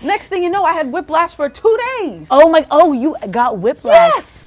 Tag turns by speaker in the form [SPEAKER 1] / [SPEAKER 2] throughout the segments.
[SPEAKER 1] Next thing you know, I had whiplash for 2 days.
[SPEAKER 2] Oh, you got whiplash.
[SPEAKER 1] Yes.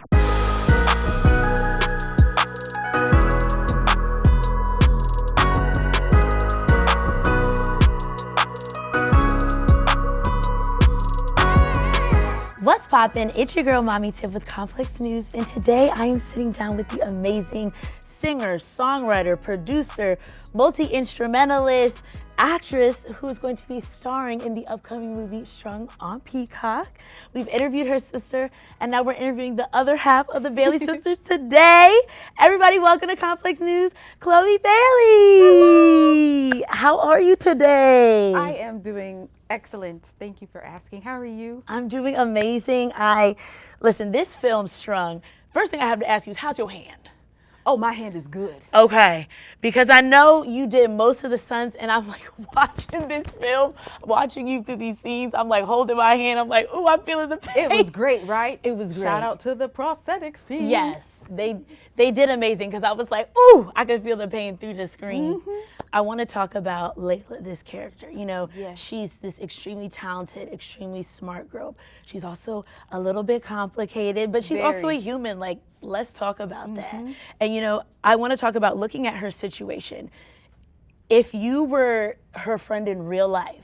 [SPEAKER 2] What's poppin'? It's your girl Mami Tiff with Complex News, and today I am sitting down with the amazing singer, songwriter, producer, multi-instrumentalist, actress who is going to be starring in the upcoming movie Strung on Peacock. We've interviewed her sister, and now we're interviewing the other half of the Bailey sisters today. Everybody, welcome to Complex News, Chloë Bailey.
[SPEAKER 1] Hello.
[SPEAKER 2] How are you today?
[SPEAKER 1] I am doing excellent. Thank you for asking. How are you?
[SPEAKER 2] I'm doing amazing. Listen, this film Strung, first thing I have to ask you is, how's your hand?
[SPEAKER 1] Oh, my hand is good.
[SPEAKER 2] Okay, because I know you did most of the stunts, and I'm like watching this film, watching you through these scenes, I'm like holding my hand, I'm like, ooh, I'm feeling the pain.
[SPEAKER 1] It was great, right?
[SPEAKER 2] It was great.
[SPEAKER 1] Shout out to the prosthetics team.
[SPEAKER 2] Yes, they did amazing, because I was like, ooh, I could feel the pain through the screen.
[SPEAKER 1] Mm-hmm.
[SPEAKER 2] I want to talk about Leila, this character. You know,
[SPEAKER 1] yes.
[SPEAKER 2] She's this extremely talented, extremely smart girl. She's also a little bit complicated, but she's also a human. Like, let's talk about that. And you know, I want to talk about looking at her situation. If you were her friend in real life,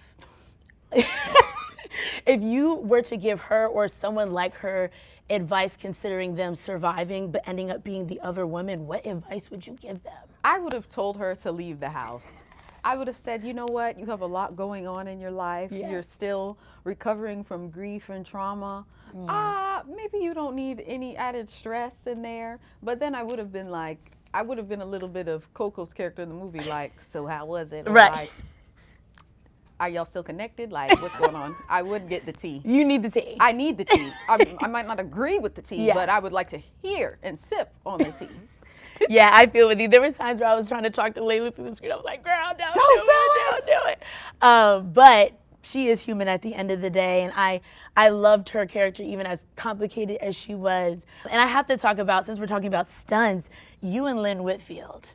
[SPEAKER 2] if you were to give her or someone like her advice considering them surviving but ending up being the other woman, what advice would you give them?
[SPEAKER 1] I would have told her to leave the house. I would have said, you know what, you have a lot going on in your life.
[SPEAKER 2] Yes.
[SPEAKER 1] You're still recovering from grief and trauma. Maybe you don't need any added stress in there. But then I would have been like, I would have been a little bit of Coco's character in the movie, like, so how was it? Or
[SPEAKER 2] right.
[SPEAKER 1] Like, are y'all still connected? Like, what's going on? I would get the tea.
[SPEAKER 2] You need the tea.
[SPEAKER 1] I need the tea. I might not agree with the tea,
[SPEAKER 2] Yes.
[SPEAKER 1] but I would like to hear and sip on the tea.
[SPEAKER 2] Yeah, I feel with you. There were times where I was trying to talk to Leila through the screen. I was like, girl, don't do it. But she is human at the end of the day, and I loved her character even as complicated as she was. And I have to talk about, since we're talking about stunts, you and Lynn Whitfield.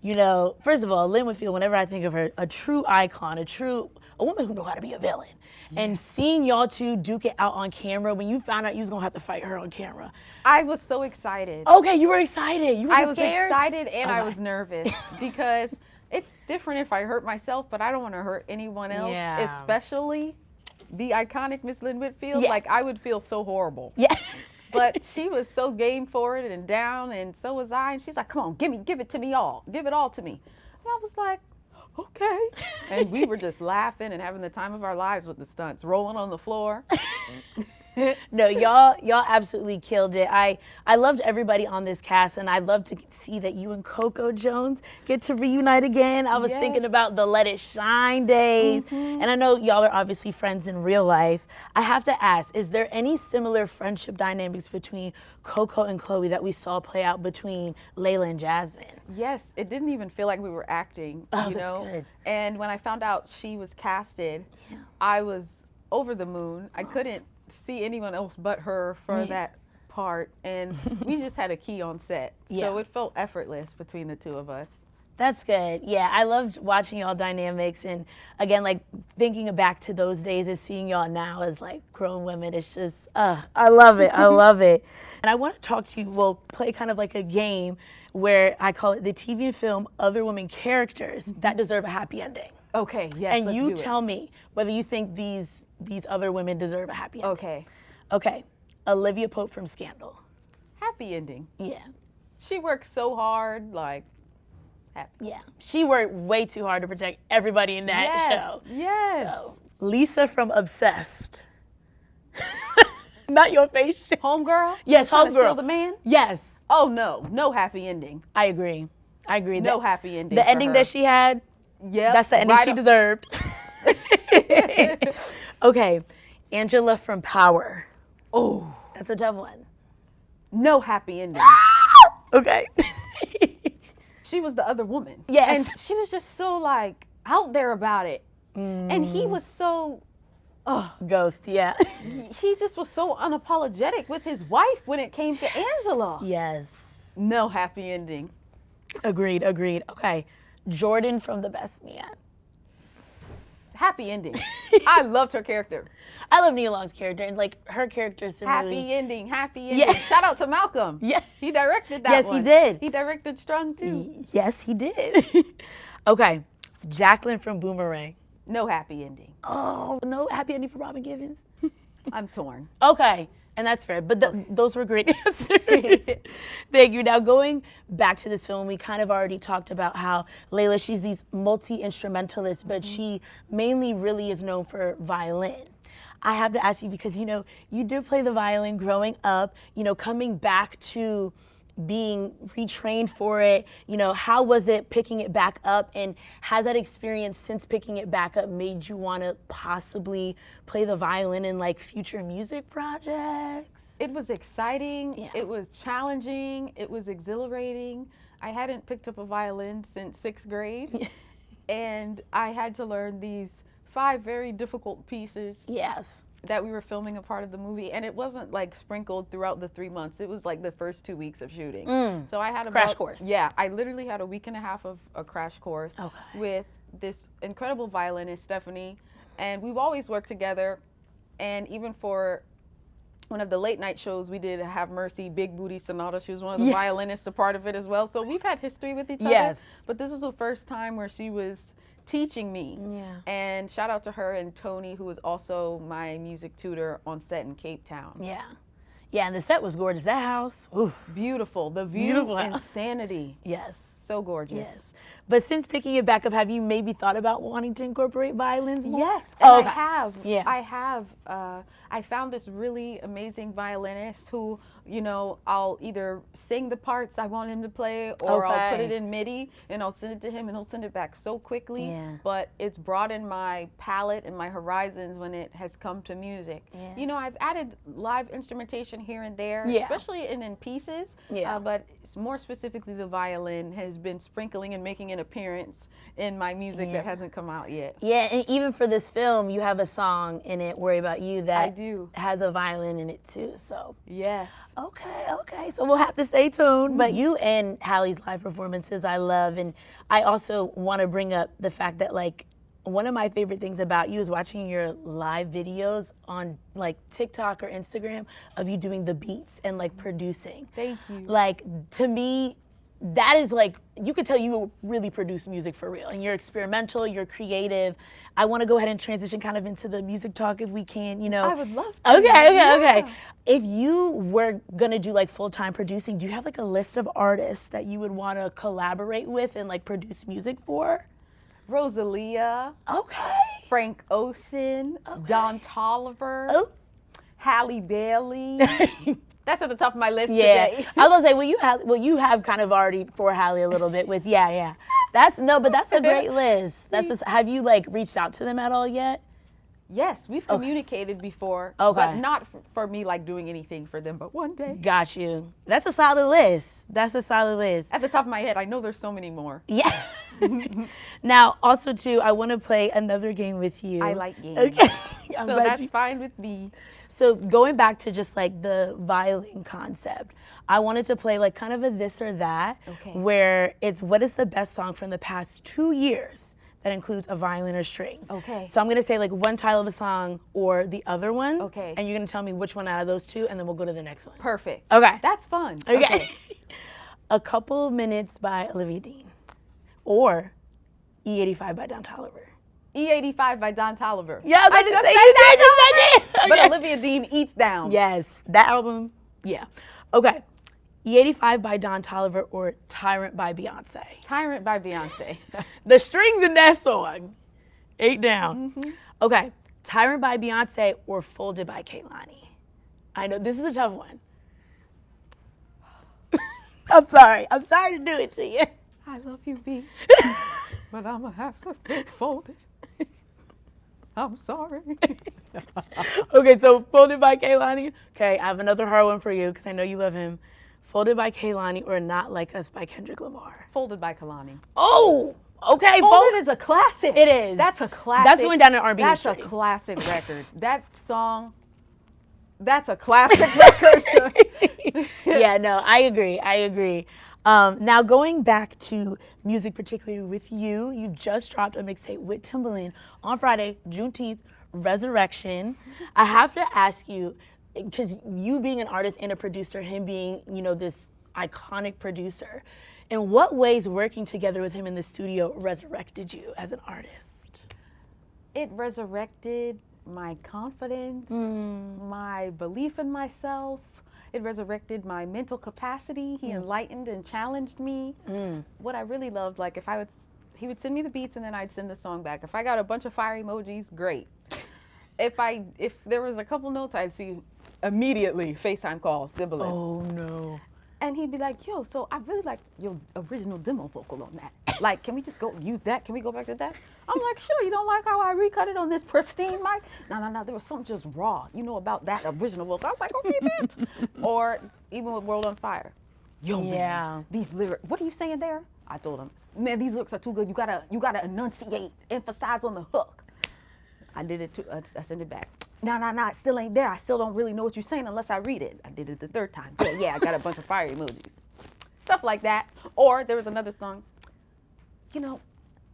[SPEAKER 2] You know, first of all, Lynn Whitfield, whenever I think of her, a true icon, a woman who knows how to be a villain. Yes. And seeing y'all two duke it out on camera, when you found out you was gonna have to fight her on camera.
[SPEAKER 1] I was so excited.
[SPEAKER 2] Okay, you were excited. You were
[SPEAKER 1] I was
[SPEAKER 2] scared?
[SPEAKER 1] excited and I was nervous because it's different if I hurt myself, but I don't want to hurt anyone else, especially the iconic Miss Lynn Whitfield.
[SPEAKER 2] Yes.
[SPEAKER 1] Like, I would feel so horrible.
[SPEAKER 2] Yeah.
[SPEAKER 1] But she was so game for it and down, and so was I. And she's like, come on, give it to me all. Give it all to me. And I was like, okay. And we were just laughing and having the time of our lives with the stunts, rolling on the floor.
[SPEAKER 2] No, y'all absolutely killed it. I loved everybody on this cast, and I love to see that you and Coco Jones get to reunite again. I was thinking about the Let It Shine days, and I know y'all are obviously friends in real life. I have to ask, is there any similar friendship dynamics between Coco and Chloë that we saw play out between Leila and Jasmine?
[SPEAKER 1] Yes, it didn't even feel like we were acting, you know?
[SPEAKER 2] That's good.
[SPEAKER 1] And when I found out she was casted, I was over the moon. I couldn't see anyone else but her for that part, and we just had a key on set, so it felt effortless between the two of us.
[SPEAKER 2] That's good. Yeah, I loved watching y'all dynamics, and again, like thinking back to those days and seeing y'all now as like grown women, it's just, I love it. I love it. And I want to talk to you, we'll play kind of like a game where I call it the TV and film other women characters that deserve a happy ending.
[SPEAKER 1] Okay, yes,
[SPEAKER 2] and
[SPEAKER 1] let's
[SPEAKER 2] you
[SPEAKER 1] do
[SPEAKER 2] tell me whether you think these other women deserve a happy ending.
[SPEAKER 1] Okay.
[SPEAKER 2] Okay. Olivia Pope from Scandal.
[SPEAKER 1] Happy ending.
[SPEAKER 2] Yeah.
[SPEAKER 1] She worked so hard, like, happy.
[SPEAKER 2] Yeah. She worked way too hard to protect everybody in that show.
[SPEAKER 1] Yes.
[SPEAKER 2] So, Lisa from Obsessed. Not your face.
[SPEAKER 1] Homegirl?
[SPEAKER 2] Yes,
[SPEAKER 1] Homegirl.
[SPEAKER 2] homegirl.
[SPEAKER 1] Steal the man?
[SPEAKER 2] Yes.
[SPEAKER 1] Oh, no happy ending.
[SPEAKER 2] I agree.
[SPEAKER 1] No happy ending.
[SPEAKER 2] The
[SPEAKER 1] for
[SPEAKER 2] ending
[SPEAKER 1] her.
[SPEAKER 2] that she had, that's the ending she deserved. Okay, Angela from Power.
[SPEAKER 1] Oh,
[SPEAKER 2] that's a tough one.
[SPEAKER 1] No happy ending.
[SPEAKER 2] Okay.
[SPEAKER 1] She was the other woman.
[SPEAKER 2] Yes.
[SPEAKER 1] And she was just so like out there about it. And he was so
[SPEAKER 2] Ghost, yeah.
[SPEAKER 1] He just was so unapologetic with his wife when it came to Angela.
[SPEAKER 2] Yes.
[SPEAKER 1] No happy ending.
[SPEAKER 2] Agreed. Okay. Jordan from The Best Man.
[SPEAKER 1] happy ending. I loved her character.
[SPEAKER 2] I love Nia Long's character, and like her character is
[SPEAKER 1] Happy ending.
[SPEAKER 2] Yeah.
[SPEAKER 1] Shout out to Malcolm.
[SPEAKER 2] Yeah.
[SPEAKER 1] He directed that
[SPEAKER 2] Yes,
[SPEAKER 1] one.
[SPEAKER 2] he did.
[SPEAKER 1] He directed Strung too.
[SPEAKER 2] Yes, he did. Okay, Jacqueline from Boomerang.
[SPEAKER 1] No happy ending.
[SPEAKER 2] Oh, no happy ending for Robin Givens?
[SPEAKER 1] I'm torn.
[SPEAKER 2] Okay, and that's fair, but those were great answers. Thank you. Now, going back to this film, we kind of already talked about how Leila, she's these multi-instrumentalist, but she mainly really is known for violin. I have to ask you because, you know, you did play the violin growing up, you know, coming back to being retrained for it, you know, how was it picking it back up, and has that experience since picking it back up made you want to possibly play the violin in like future music projects?
[SPEAKER 1] It was exciting.
[SPEAKER 2] Yeah.
[SPEAKER 1] It was challenging. It was exhilarating. I hadn't picked up a violin since 6th grade, and I had to learn these 5 very difficult pieces.
[SPEAKER 2] Yes.
[SPEAKER 1] That we were filming a part of the movie, and it wasn't like sprinkled throughout the 3 months. It was like the first 2 weeks of shooting. So I had a
[SPEAKER 2] crash course.
[SPEAKER 1] Yeah, I literally had a week and a half of a crash course with this incredible violinist, Stephanie, and we've always worked together. And even for one of the late night shows we did, Have Mercy, Big Booty Sonata, she was one of the violinists, a part of it as well. So we've had history with each other. But this was the first time where she was teaching me. And shout out to her and Tony, who was also my music tutor on set in Cape Town.
[SPEAKER 2] Yeah, and the set was gorgeous. That house, oof.
[SPEAKER 1] Beautiful. The view,
[SPEAKER 2] Beautiful
[SPEAKER 1] insanity.
[SPEAKER 2] Yes.
[SPEAKER 1] So gorgeous.
[SPEAKER 2] Yes. But since picking it back up, have you maybe thought about wanting to incorporate violins more?
[SPEAKER 1] Yes, and
[SPEAKER 2] I
[SPEAKER 1] have.
[SPEAKER 2] Yeah.
[SPEAKER 1] I have. I found this really amazing violinist who, you know, I'll either sing the parts I want him to play, or I'll put it in MIDI and I'll send it to him and he'll send it back so quickly. But it's broadened my palette and my horizons when it has come to music. You know, I've added live instrumentation here and there, especially in pieces. But more specifically, the violin has been sprinkling and making an appearance in my music that hasn't come out yet.
[SPEAKER 2] Yeah, and even for this film, you have a song in it, Worry About You, that has a violin in it too, so.
[SPEAKER 1] Yes.
[SPEAKER 2] Okay, so we'll have to stay tuned. But you and Hallie's live performances I love, and I also want to bring up the fact that like one of my favorite things about you is watching your live videos on like TikTok or Instagram of you doing the beats and like producing.
[SPEAKER 1] Thank you.
[SPEAKER 2] Like to me, that is like, you could tell you really produce music for real, and you're experimental, you're creative. I want to go ahead and transition kind of into the music talk if we can, you know.
[SPEAKER 1] I would love to.
[SPEAKER 2] Okay. If you were gonna do like full-time producing, do you have like a list of artists that you would want to collaborate with and like produce music for?
[SPEAKER 1] Rosalia.
[SPEAKER 2] Okay.
[SPEAKER 1] Frank Ocean. Don Tolliver.
[SPEAKER 2] Oh.
[SPEAKER 1] Halle Bailey. That's at the top of my list today.
[SPEAKER 2] I was gonna say, you have kind of already for Halle a little bit with, That's a great list. Have you like reached out to them at all yet?
[SPEAKER 1] Yes, we've communicated before, but not for me like doing anything for them, but one day.
[SPEAKER 2] Got you. That's a solid list. At
[SPEAKER 1] the top of my head, I know there's so many more.
[SPEAKER 2] Yeah. Now, also too, I want to play another game with you.
[SPEAKER 1] I like games.
[SPEAKER 2] Okay.
[SPEAKER 1] So that's fine with me.
[SPEAKER 2] So going back to just like the violin concept, I wanted to play like kind of a this or that, where it's what is the best song from the past 2 years that includes a violin or strings. So I'm gonna say like one title of a song or the other one. And you're gonna tell me which one out of those two, and then we'll go to the next one.
[SPEAKER 1] Perfect.
[SPEAKER 2] Okay.
[SPEAKER 1] That's fun.
[SPEAKER 2] Okay. A Couple Minutes by Olivia Dean, or E85 by Don Tolliver.
[SPEAKER 1] E85 by Don Tolliver.
[SPEAKER 2] Yeah, I just say you did.
[SPEAKER 1] But Olivia Dean eats down.
[SPEAKER 2] Yes, that album. Yeah. Okay. E85 by Don Tolliver or Tyrant by Beyonce.
[SPEAKER 1] Tyrant by Beyonce.
[SPEAKER 2] The strings in that song, 8 down. Okay. Tyrant by Beyonce or Folded by Kehlani. I know this is a tough one. I'm sorry to do it to you.
[SPEAKER 1] I love you, B. But I'm gonna have to get folded. I'm sorry.
[SPEAKER 2] Okay, so Folded by Kehlani. Okay, I have another hard one for you because I know you love him. Folded by Kehlani or Not Like Us by Kendrick Lamar.
[SPEAKER 1] Folded by Kehlani.
[SPEAKER 2] Oh, okay.
[SPEAKER 1] Folded is a classic.
[SPEAKER 2] It is.
[SPEAKER 1] That's a classic.
[SPEAKER 2] That's going down in R&B
[SPEAKER 1] That's
[SPEAKER 2] history.
[SPEAKER 1] a classic record. That song, that's a classic record.
[SPEAKER 2] Yeah, no, I agree. Now going back to music, particularly with you, you just dropped a mixtape with Timbaland on Friday, Juneteenth, Resurrection. I have to ask you, because you being an artist and a producer, him being, this iconic producer, in what ways working together with him in the studio resurrected you as an artist?
[SPEAKER 1] It resurrected my confidence, my belief in myself. It resurrected my mental capacity. He enlightened and challenged me. What I really loved, like he would send me the beats and then I'd send the song back. If I got a bunch of fire emojis, great. If there was a couple notes, I'd see immediately FaceTime calls, Timbaland.
[SPEAKER 2] Oh no.
[SPEAKER 1] And he'd be like, yo, so I really liked your original demo vocal on that. Like, can we just go use that? Can we go back to that? I'm like, sure, you don't like how I recut it on this pristine mic? No, there was something just raw, about that original vocal. I was like, okay, bitch. Or even with World on Fire. Yo, man, these lyrics, what are you saying there? I told him, man, these lyrics are too good. You gotta enunciate, emphasize on the hook. I did it too, I sent it back. No, it still ain't there. I still don't really know what you're saying unless I read it. I did it the third time. Yeah, I got a bunch of fire emojis. Stuff like that. Or there was another song,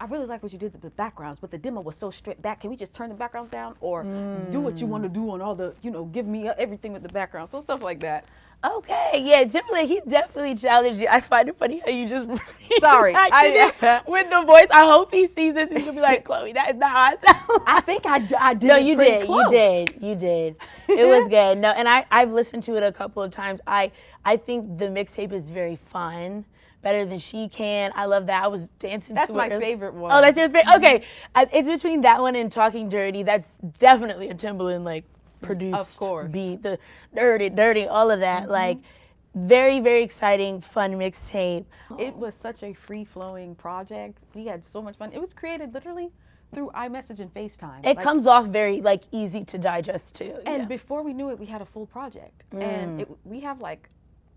[SPEAKER 1] I really like what you did with the backgrounds, but the demo was so stripped back. Can we just turn the backgrounds down or do what you want to do on all the, give me everything with the background. So stuff like that.
[SPEAKER 2] Okay, yeah, Timbaland, he definitely challenged you. I find it funny how you just
[SPEAKER 1] sorry
[SPEAKER 2] with the voice. I hope he sees this. He's gonna be like, Chloe, that is not how I sound.
[SPEAKER 1] I think I did.
[SPEAKER 2] No, you did. It was good. No, and I've listened to it a couple of times. I think the mixtape is very fun. Better than she can. I love that. I was dancing
[SPEAKER 1] That's
[SPEAKER 2] to it.
[SPEAKER 1] That's my favorite one.
[SPEAKER 2] Oh, that's your favorite? Okay. It's between that one and Talking Dirty. That's definitely a Timbaland, produced
[SPEAKER 1] of course.
[SPEAKER 2] Beat. The dirty, all of that. Very, very exciting, fun mixtape.
[SPEAKER 1] It was such a free-flowing project. We had so much fun. It was created literally through iMessage and FaceTime.
[SPEAKER 2] It comes off very, easy to digest, too.
[SPEAKER 1] And before we knew it, we had a full project. And we have,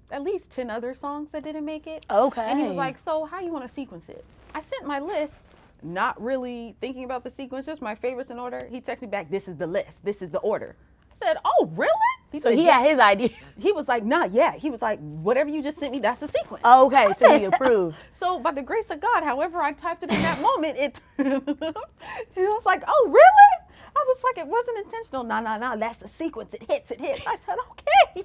[SPEAKER 1] at least 10 other songs that didn't make it.
[SPEAKER 2] Okay.
[SPEAKER 1] And he was like, so how you want to sequence it? I sent my list, not really thinking about the sequence, just my favorites in order. He texted me back, this is the list, this is the order. I said, oh, really?
[SPEAKER 2] He had his idea.
[SPEAKER 1] He was like, nah, yeah. He was like, whatever you just sent me, that's the sequence.
[SPEAKER 2] Okay, so he approved.
[SPEAKER 1] So by the grace of God, however I typed it in that moment, it was like, oh, really? I was like, it wasn't intentional. No, that's the sequence. It hits. I said, okay.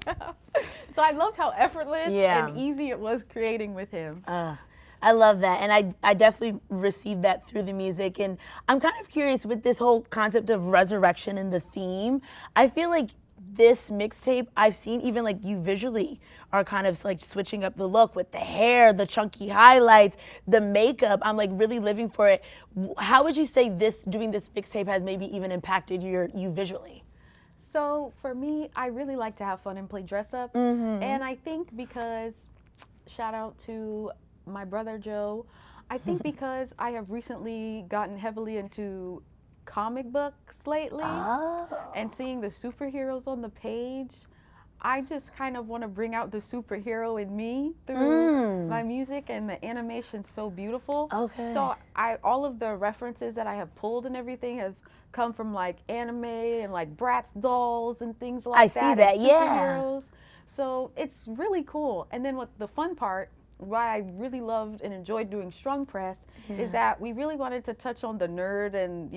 [SPEAKER 1] So I loved how effortless and easy it was creating with him.
[SPEAKER 2] I love that. And I definitely received that through the music. And I'm kind of curious with this whole concept of resurrection and the theme. I feel like this mixtape, I've seen even you visually are kind of switching up the look with the hair, the chunky highlights, the makeup. I'm really living for it. How would you say doing this mixtape has maybe even impacted you visually?
[SPEAKER 1] So for me, I really like to have fun and play dress up. And I think because, shout out to my brother Joe, I think because I have recently gotten heavily into comic books lately and seeing the superheroes on the page, I just kind of want to bring out the superhero in me through my music, and the animation's so beautiful.
[SPEAKER 2] Okay.
[SPEAKER 1] So all of the references that I have pulled and everything have come from anime and Bratz dolls and things like that.
[SPEAKER 2] I see that,
[SPEAKER 1] superheroes. So it's really cool. And then what the fun part, why I really loved and enjoyed doing Strung Press is that we really wanted to touch on the nerd and,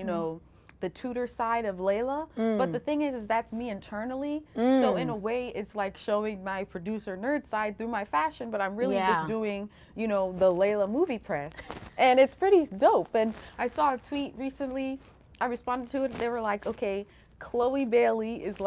[SPEAKER 1] the tutor side of Leila. But the thing is that's me internally. So in a way, it's showing my producer nerd side through my fashion, but I'm really just doing, the Leila movie press. And it's pretty dope. And I saw a tweet recently. I responded to it. They were like, okay, Chloë Bailey is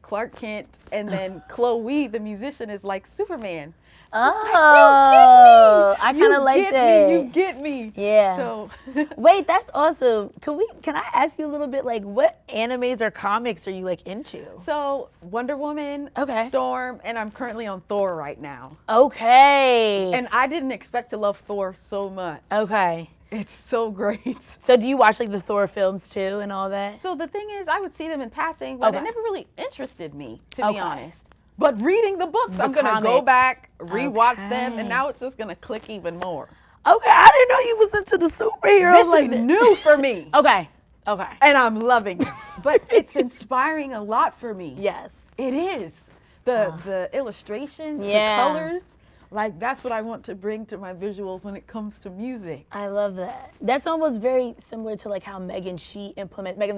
[SPEAKER 1] Clark Kent, and then Chloe, the musician, is Superman.
[SPEAKER 2] Oh, I kind of like that.
[SPEAKER 1] You get me.
[SPEAKER 2] Yeah.
[SPEAKER 1] So,
[SPEAKER 2] wait, that's awesome. Can I ask you a little bit, what animes or comics are you into?
[SPEAKER 1] So Wonder Woman, Storm, and I'm currently on Thor right now.
[SPEAKER 2] Okay.
[SPEAKER 1] And I didn't expect to love Thor so much.
[SPEAKER 2] Okay.
[SPEAKER 1] It's so great.
[SPEAKER 2] So do you watch the Thor films too and all that?
[SPEAKER 1] So the thing is, I would see them in passing, but it never really interested me, to be honest. But reading the books, I'm going to go back, rewatch them, and now it's just going to click even more.
[SPEAKER 2] Okay, I didn't know you was into the superheroes.
[SPEAKER 1] This is new for me.
[SPEAKER 2] Okay.
[SPEAKER 1] And I'm loving it. But it's inspiring a lot for me.
[SPEAKER 2] Yes.
[SPEAKER 1] It is. The illustrations, the colors. Like, that's what I want to bring to my visuals when it comes to music.
[SPEAKER 2] I love that. That's almost very similar to like how Megan Thee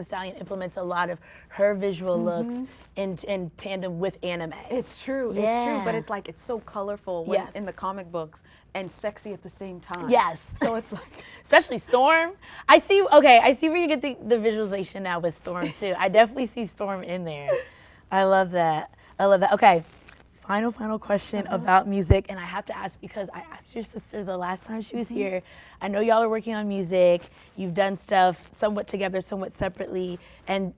[SPEAKER 2] Stallion implements a lot of her visual looks in tandem with anime.
[SPEAKER 1] It's true, it's true, but it's like, it's so colorful when, in the comic books, and sexy at the same time.
[SPEAKER 2] Yes.
[SPEAKER 1] So it's like,
[SPEAKER 2] especially Storm. I see where you get the visualization now with Storm too. I definitely see Storm in there. I love that. Okay. Final question about music, and I have to ask because I asked your sister the last time she was here. I know y'all are working on music. You've done stuff somewhat together, somewhat separately, and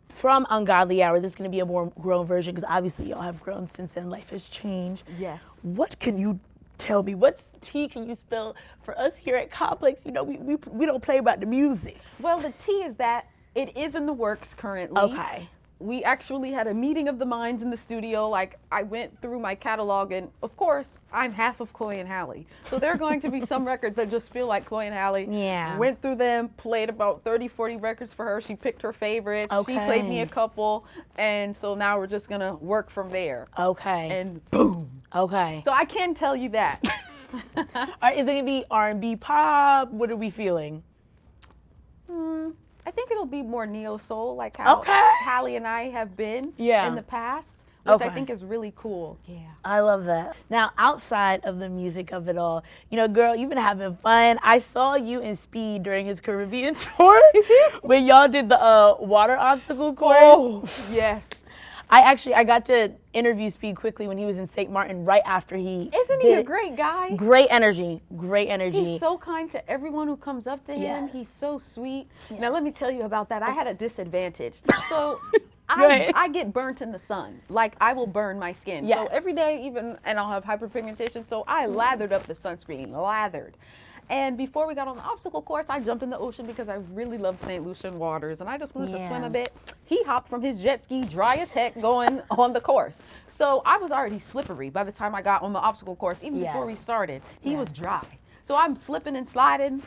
[SPEAKER 2] from Ungodly Hour, this is going to be a more grown version because obviously y'all have grown since then. Life has changed.
[SPEAKER 1] Yeah.
[SPEAKER 2] What can you tell me? What tea can you spill for us here at Complex? You know, we don't play about the music.
[SPEAKER 1] Well, the tea is that it is in the works currently.
[SPEAKER 2] Okay.
[SPEAKER 1] We actually had a meeting of the minds in the studio. Like, I went through my catalog, and of course, I'm half of Chloe and Halle. So there are going to be some records that just feel like Chloe and Halle.
[SPEAKER 2] Yeah.
[SPEAKER 1] Went through them, played about 30, 40 records for her. She picked her favorites.
[SPEAKER 2] Okay.
[SPEAKER 1] She played me a couple. And so now we're just going to work from there.
[SPEAKER 2] Okay.
[SPEAKER 1] And boom.
[SPEAKER 2] Okay.
[SPEAKER 1] So I can tell you that.
[SPEAKER 2] Is it going to be R&B pop? What are we feeling?
[SPEAKER 1] I think it'll be more neo-soul, like how Halle and I have been in the past, which I think is really cool. Yeah.
[SPEAKER 2] I love that. Now, outside of the music of it all, you know, girl, you've been having fun. I saw you in Speed during his Caribbean tour when y'all did the water obstacle course.
[SPEAKER 1] Oh, yes.
[SPEAKER 2] I got to interview Speed quickly when he was in St. Martin right after he
[SPEAKER 1] Isn't he a great guy?
[SPEAKER 2] Great energy. He's
[SPEAKER 1] so kind to everyone who comes up to him.
[SPEAKER 2] Yes.
[SPEAKER 1] He's so sweet.
[SPEAKER 2] Yes.
[SPEAKER 1] Now let me tell you about that. I had a disadvantage. So I get burnt in the sun. Like, I will burn my skin.
[SPEAKER 2] Yes.
[SPEAKER 1] So every day, and I'll have hyperpigmentation. So I lathered up the sunscreen, And before we got on the obstacle course, I jumped in the ocean because I really love St. Lucian waters, and I just wanted to swim a bit. He hopped from his jet ski, dry as heck, going on the course. So I was already slippery by the time I got on the obstacle course. Even before we started, he was dry. So I'm slipping and sliding,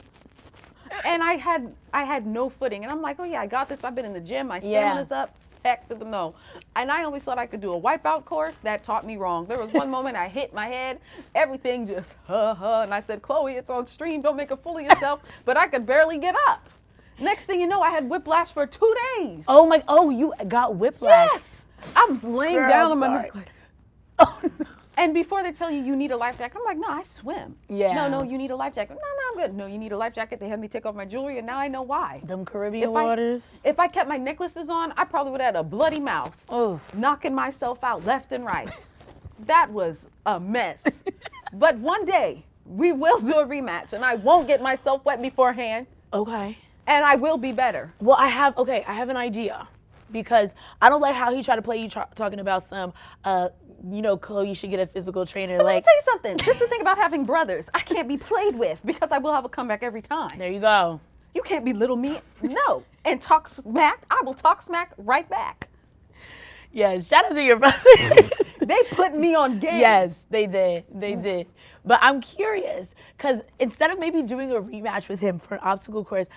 [SPEAKER 1] and I had no footing. And I'm like, oh yeah, I got this. I've been in the gym. My stamina's up. Heck to the no. And I always thought I could do a wipeout course. That taught me wrong. There was one moment I hit my head, everything just and I said, Chloe, it's on stream, don't make a fool of yourself. But I could barely get up. Next thing you know, I had whiplash for 2 days.
[SPEAKER 2] Oh, you got whiplash.
[SPEAKER 1] Yes. I was laying down on my neck like, oh no. And before they tell you need a life jacket, I'm like, no, I swim.
[SPEAKER 2] Yeah.
[SPEAKER 1] No, you need a life jacket. No, I'm good. No, you need a life jacket. They had me take off my jewelry, and now I know why.
[SPEAKER 2] Them Caribbean waters.
[SPEAKER 1] If I kept my necklaces on, I probably would have had a bloody mouth.
[SPEAKER 2] Oh.
[SPEAKER 1] Knocking myself out left and right. That was a mess. But one day, we will do a rematch, and I won't get myself wet beforehand.
[SPEAKER 2] Okay.
[SPEAKER 1] And I will be better.
[SPEAKER 2] Well, I have an idea. Because I don't like how he tried to play you talking about some, Chloe, you should get a physical trainer.
[SPEAKER 1] Let me tell you something. This is the thing about having brothers. I can't be played with because I will have a comeback every time.
[SPEAKER 2] There you go.
[SPEAKER 1] You can't belittle me. No. And talk smack. I will talk smack right back.
[SPEAKER 2] Yes. Shout out to your brothers.
[SPEAKER 1] They put me on game.
[SPEAKER 2] Yes, they did. But I'm curious because instead of maybe doing a rematch with him for an obstacle course,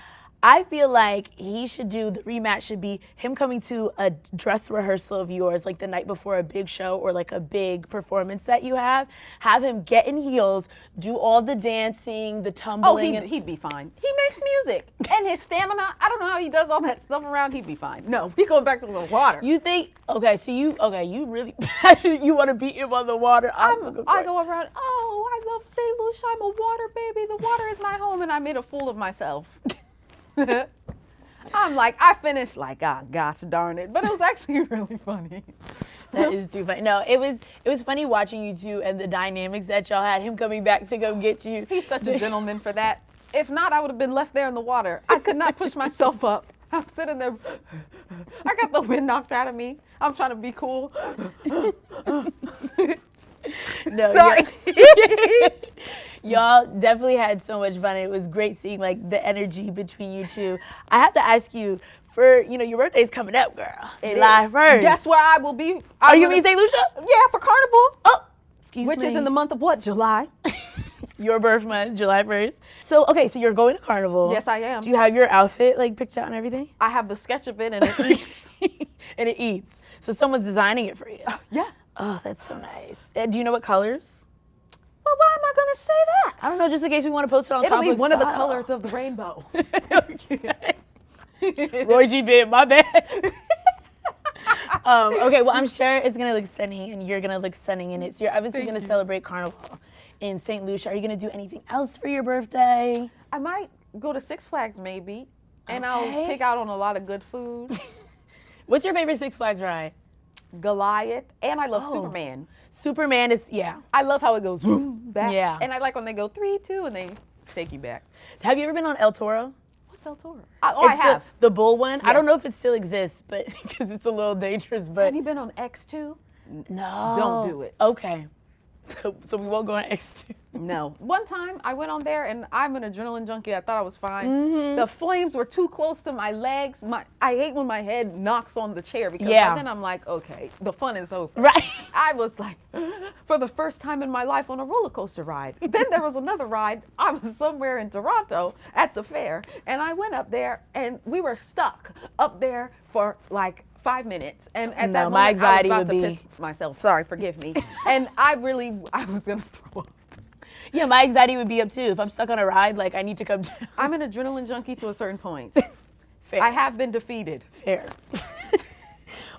[SPEAKER 2] I feel like the rematch should be him coming to a dress rehearsal of yours, like the night before a big show or like a big performance that you have him get in heels, do all the dancing, the tumbling.
[SPEAKER 1] Oh, he'd be fine. He makes music. And his stamina, I don't know how he does all that stuff around, he'd be fine. No, he going back to the water.
[SPEAKER 2] You think, you really, you want to beat him on the water obstacle course.
[SPEAKER 1] I go around, I love St. Lucia, I'm a water baby. The water is my home, and I made a fool of myself. I'm like, I finished like, gosh darn it. But it was actually really funny.
[SPEAKER 2] That is too funny. No, it was funny watching you two and the dynamics that y'all had, him coming back to go get you.
[SPEAKER 1] He's such a gentleman for that. If not, I would have been left there in the water. I could not push myself up. I'm sitting there. I got the wind knocked out of me. I'm trying to be cool.
[SPEAKER 2] No,
[SPEAKER 1] sorry.
[SPEAKER 2] Y'all definitely had so much fun. It was great seeing like the energy between you two. I have to ask you, for your birthday's coming up, girl. July 1st.
[SPEAKER 1] Guess where I will be?
[SPEAKER 2] Are you in St. Lucia?
[SPEAKER 1] Yeah, for Carnival.
[SPEAKER 2] Oh, excuse me.
[SPEAKER 1] Which is in the month of what? July.
[SPEAKER 2] Your birth month, July 1st. So you're going to Carnival.
[SPEAKER 1] Yes, I am.
[SPEAKER 2] Do you have your outfit like picked out and everything?
[SPEAKER 1] I have the sketch of it, and it eats.
[SPEAKER 2] And it eats. So someone's designing it for you.
[SPEAKER 1] Yeah.
[SPEAKER 2] Oh, that's so nice. Do you know what colors?
[SPEAKER 1] just say that?
[SPEAKER 2] I don't know, just in case we want to post it on
[SPEAKER 1] It'll be
[SPEAKER 2] Complex
[SPEAKER 1] one of the
[SPEAKER 2] Style.
[SPEAKER 1] colors of the rainbow.
[SPEAKER 2] Roy G. Bibb, my bad. Okay, well, I'm sure it's going to look stunning, and you're going to look stunning in it. So you're obviously going to celebrate Carnival in St. Lucia. Are you going to do anything else for your birthday?
[SPEAKER 1] I might go to Six Flags maybe, and I'll pick out on a lot of good food.
[SPEAKER 2] What's your favorite Six Flags ride?
[SPEAKER 1] Goliath, and I love Superman.
[SPEAKER 2] Superman is, yeah.
[SPEAKER 1] I love how it goes boom, back.
[SPEAKER 2] Yeah.
[SPEAKER 1] And I like when they go 3, 2, and they take you back.
[SPEAKER 2] Have you ever been on El Toro?
[SPEAKER 1] What's El Toro? I have.
[SPEAKER 2] The bull one?
[SPEAKER 1] Yes.
[SPEAKER 2] I don't know if it still exists, but because it's a little dangerous, but.
[SPEAKER 1] Have you been on X2?
[SPEAKER 2] No.
[SPEAKER 1] Don't do it.
[SPEAKER 2] Okay. So we won't go on X2.
[SPEAKER 1] No. One time I went on there and I'm an adrenaline junkie. I thought I was fine. The flames were too close to my legs. I hate when my head knocks on the chair because by then I'm like, okay, the fun is over.
[SPEAKER 2] Right.
[SPEAKER 1] I was like, for the first time in my life on a roller coaster ride. Then there was another ride. I was somewhere in Toronto at the fair and I went up there and we were stuck up there for like 5 minutes, and at that moment,
[SPEAKER 2] my anxiety
[SPEAKER 1] I was about
[SPEAKER 2] would
[SPEAKER 1] to
[SPEAKER 2] be
[SPEAKER 1] piss myself. Sorry, forgive me. And I was gonna throw up.
[SPEAKER 2] Yeah, my anxiety would be up too. If I'm stuck on a ride, like I need to come down.
[SPEAKER 1] I'm an adrenaline junkie to a certain point.
[SPEAKER 2] Fair.
[SPEAKER 1] I have been defeated.
[SPEAKER 2] Fair.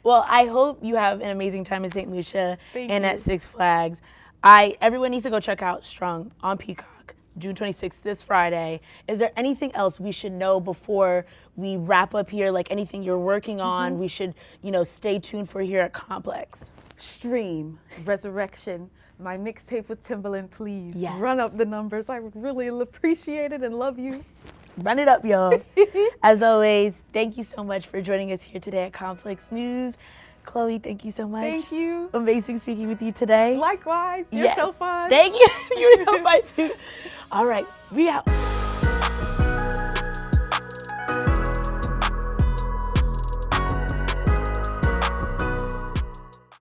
[SPEAKER 2] Well, I hope you have an amazing time in St. Lucia and at Six Flags. Everyone needs to go check out Strung on Peacock. June 26th, this Friday. Is there anything else we should know before we wrap up here? Like anything you're working on, we should, stay tuned for here at Complex.
[SPEAKER 1] Stream Resurrection, my mixtape with Timbaland, please.
[SPEAKER 2] Yes.
[SPEAKER 1] Run up the numbers. I would really appreciate it and love you.
[SPEAKER 2] Run it up, y'all. As always, thank you so much for joining us here today at Complex News. Chloe, thank you so much.
[SPEAKER 1] Thank you.
[SPEAKER 2] Amazing speaking with you today.
[SPEAKER 1] Likewise. You're so fun.
[SPEAKER 2] Thank you. You were so fun too. All right, we out.